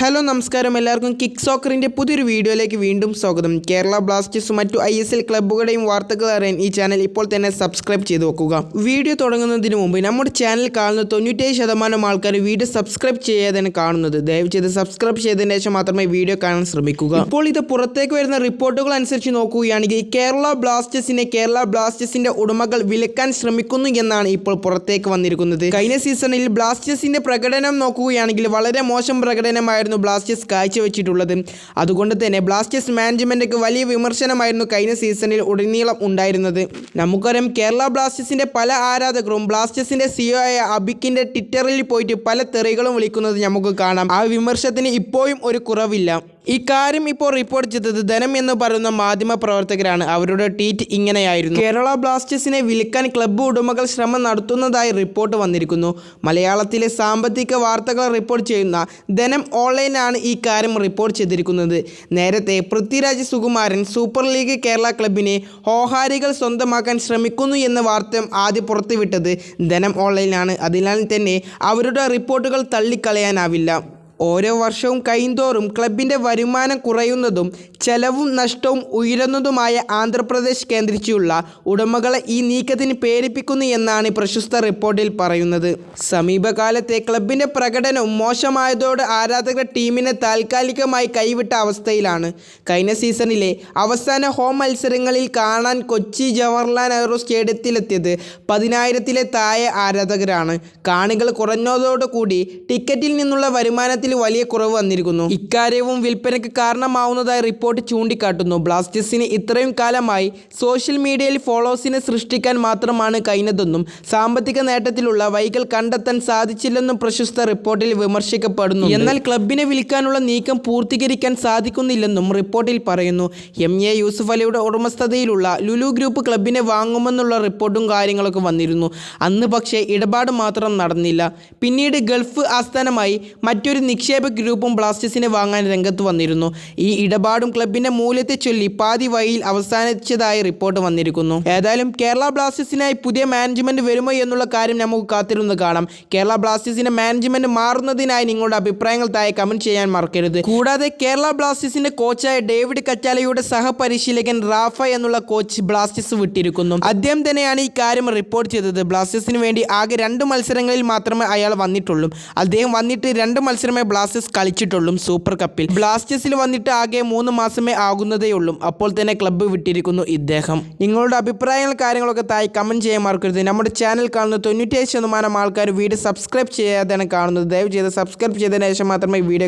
Hello നമസ്കാരം, എല്ലാവർക്കും kick സോക്കറിൻ്റെ പുതിയൊരു വീഡിയോയിലേക്ക് വീണ്ടും സ്വാഗതം. കേരള ബ്ലാസ്റ്റേഴ്സും മറ്റു ISL ക്ലബ്ബുകളുടെയും വാർത്തകൾ അറിയാൻ ഈ ചാനൽ ഇപ്പോൾ തന്നെ സബ്സ്ക്രൈബ് ചെയ്ത് വെക്കുക. വീഡിയോ തുടങ്ങുന്നതിന് മുമ്പ് നമ്മുടെ ചാനൽ കാണുന്ന 97% ആൾക്കാർ വീഡിയോ സബ്സ്ക്രൈബ് ചെയ്യാതെയാണ് കാണുന്നത്. ദയവ് ചെയ്ത് സബ്സ്ക്രൈബ് ചെയ്തതിന് ശേഷം മാത്രമേ വീഡിയോ കാണാൻ ശ്രമിക്കുക. ഇപ്പോൾ ഇത് പുറത്തേക്ക് വരുന്ന റിപ്പോർട്ടുകൾ അനുസരിച്ച് നോക്കുകയാണെങ്കിൽ കേരള ബ്ലാസ്റ്റേഴ്സിന്റെ ഉടമകൾ വിലക്കാൻ ശ്രമിക്കുന്നു എന്നാണ് ഇപ്പോൾ പുറത്തേക്ക് വന്നിരിക്കുന്നത്. കഴിഞ്ഞ സീസണിൽ ബ്ലാസ്റ്റേഴ്സിന്റെ പ്രകടനം നോക്കുകയാണെങ്കിൽ വളരെ മോശം പ്രകടനമായിരുന്നു ബ്ലാസ്റ്റേഴ്സ് കാഴ്ചവെച്ചിട്ടുള്ളത്. അതുകൊണ്ട് തന്നെ ബ്ലാസ്റ്റേഴ്സ് മാനേജ്മെന്റിന് വലിയ വിമർശനമായിരുന്നു കഴിഞ്ഞ സീസണിൽ ഉടനീളം ഉണ്ടായിരുന്നത്. നമുക്കറിയാം, കേരള ബ്ലാസ്റ്റേഴ്സിന്റെ പല ആരാധകരും ബ്ലാസ്റ്റേഴ്സിന്റെ CEO ആയ അബിക്കിന്റെ ട്വിറ്ററിൽ പോയിട്ട് പല തെറികളും വിളിക്കുന്നത് നമുക്ക് കാണാം. ആ വിമർശനത്തിന് ഇപ്പോഴും ഒരു കുറവില്ല. ഇക്കാര്യം ഇപ്പോൾ റിപ്പോർട്ട് ചെയ്തത് ധനം എന്ന് പറയുന്ന മാധ്യമ പ്രവർത്തകരാണ്. അവരുടെ ട്വീറ്റ് ഇങ്ങനെയായിരുന്നു: കേരള ബ്ലാസ്റ്റേഴ്സിനെ വിൽക്കാൻ ക്ലബ്ബ് ഉടമകൾ ശ്രമം നടത്തുന്നതായി റിപ്പോർട്ട് വന്നിരിക്കുന്നു. മലയാളത്തിലെ സാമ്പത്തിക വാർത്തകൾ റിപ്പോർട്ട് ചെയ്യുന്ന ധനം ഓൺലൈനാണ് ഈ കാര്യം റിപ്പോർട്ട് ചെയ്തിരിക്കുന്നത്. നേരത്തെ പൃഥ്വിരാജ് സുകുമാരൻ സൂപ്പർ ലീഗ് കേരള ക്ലബിനെ ഹോഹാരികൾ സ്വന്തമാക്കാൻ ശ്രമിക്കുന്നു എന്ന വാർത്ത ആദ്യം പുറത്തുവിട്ടത് ധനം ഓൺലൈനാണ്. അതിനാൽ തന്നെ അവരുടെ റിപ്പോർട്ടുകൾ തള്ളിക്കളയാനാവില്ല. ഓരോ വർഷവും കഴിയുന്തോറും ക്ലബിൻ്റെ വരുമാനം കുറയുന്നതും ചെലവും നഷ്ടവും ഉയരുന്നതുമായ ആന്ധ്രാപ്രദേശ് കേന്ദ്രീകരിച്ചുള്ള ഉടമകളെ ഈ നീക്കത്തിന് പ്രേരിപ്പിക്കുന്നു എന്നാണ് പ്രശസ്ത റിപ്പോർട്ടിൽ പറയുന്നത്. സമീപകാലത്തെ ക്ലബിൻ്റെ പ്രകടനവും മോശമായതോടെ ആരാധകർ ടീമിനെ താൽക്കാലികമായി കൈവിട്ട അവസ്ഥയിലാണ്. കഴിഞ്ഞ സീസണിലെ അവസാന ഹോം മത്സരങ്ങളിൽ കാണാൻ കൊച്ചി ജവഹർലാൽ നെഹ്റു സ്റ്റേഡിയത്തിലെത്തിയത് 10,000-ലെ താഴെ ആരാധകരാണ്. കാണികൾ കുറഞ്ഞതോടുകൂടി ടിക്കറ്റിൽ നിന്നുള്ള വരുമാനത്തിൽ വലിയ കുറവ് വന്നിരിക്കുന്നു. ഇക്കാര്യവും വിൽപ്പനയ്ക്ക് കാരണമാവുന്നതായി റിപ്പോർട്ട് ചൂണ്ടിക്കാട്ടുന്നു. ബ്ലാസ്റ്റേഴ്സിന് ഇത്രയും കാലമായി സോഷ്യൽ മീഡിയയിൽ ഫോളോവേഴ്സിനെ സൃഷ്ടിക്കാൻ മാത്രമാണ് കഴിഞ്ഞതെന്നും സാമ്പത്തിക നേട്ടത്തിലുള്ള വഴികൾ കണ്ടെത്താൻ സാധിച്ചില്ലെന്നും പ്രശസ്ത റിപ്പോർട്ടിൽ വിമർശിക്കപ്പെടുന്നു. എന്നാൽ ക്ലബിനെ വിൽക്കാനുള്ള നീക്കം പൂർത്തീകരിക്കാൻ സാധിക്കുന്നില്ലെന്നും റിപ്പോർട്ടിൽ പറയുന്നു. MA യൂസുഫ് അലിയുടെ ഉടമസ്ഥതയിലുള്ള ലുലു ഗ്രൂപ്പ് ക്ലബിനെ വാങ്ങുമെന്നുള്ള റിപ്പോർട്ടും കാര്യങ്ങളൊക്കെ വന്നിരുന്നു. അന്ന് പക്ഷേ ഇടപാട് മാത്രം നടന്നില്ല. പിന്നീട് ഗൾഫ് ആസ്ഥാനമായി മറ്റൊരു നിക്ഷേപ ഗ്രൂപ്പും ബ്ലാസ്റ്റേഴ്സിനെ വാങ്ങാൻ രംഗത്ത് വന്നിരുന്നു. ഈ ഇടപാടും ക്ലബിന്റെ മൂല്യത്തെ ചൊല്ലി പാതി വഴിയിൽ അവസാനിച്ചതായി റിപ്പോർട്ട് വന്നിരിക്കുന്നു. ഏതായാലും കേരള ബ്ലാസ്റ്റേഴ്സിനായി പുതിയ മാനേജ്മെന്റ് വരുമോ എന്നുള്ള കാര്യം നമുക്ക് കാത്തിരുന്ന് കാണാം. കേരള ബ്ലാസ്റ്റേഴ്സിന്റെ മാനേജ്മെന്റ് മാറുന്നതിനായി നിങ്ങളുടെ അഭിപ്രായങ്ങൾ താഴെ കമന്റ് ചെയ്യാൻ മറക്കരുത്. കൂടാതെ കേരള ബ്ലാസ്റ്റേഴ്സിന്റെ കോച്ചായ ഡേവിഡ് കച്ചാലയുടെ സഹപരിശീലകൻ റാഫ എന്നുള്ള കോച്ച് ബ്ലാസ്റ്റേഴ്സ് വിട്ടിരിക്കുന്നു. അദ്ദേഹം തന്നെയാണ് ഈ കാര്യം റിപ്പോർട്ട് ചെയ്തത്. ബ്ലാസ്റ്റേഴ്സിന് വേണ്ടി ആകെ 2 മത്സരങ്ങളിൽ മാത്രമേ അയാൾ വന്നിട്ടുള്ളൂ. അദ്ദേഹം വന്നിട്ട് 2 മത്സരമേ ബ്ലാസ്റ്റേഴ്സ് കളിച്ചിട്ടുള്ളൂ. സൂപ്പർ കപ്പിൽ ബ്ലാസ്റ്റേഴ്സിൽ വന്നിട്ട് ആകെ 3 മാസമേ ആകുന്നതേയുള്ളൂ. അപ്പോൾ തന്നെ ക്ലബ്ബ് വിട്ടിരിക്കുന്നു ഇദ്ദേഹം. നിങ്ങളുടെ അഭിപ്രായങ്ങൾ കാര്യങ്ങളൊക്കെ താഴെ കമന്റ് ചെയ്യാൻ മറക്കരുത്. നമ്മുടെ ചാനൽ കാണുന്ന 97% ആൾക്കാർ വീഡിയോ സബ്സ്ക്രൈബ് ചെയ്യാതെയാണ് കാണുന്നത്. ദയവ് ചെയ്ത് സബ്സ്ക്രൈബ് ചെയ്തതിനു ശേഷം മാത്രമേ വീഡിയോ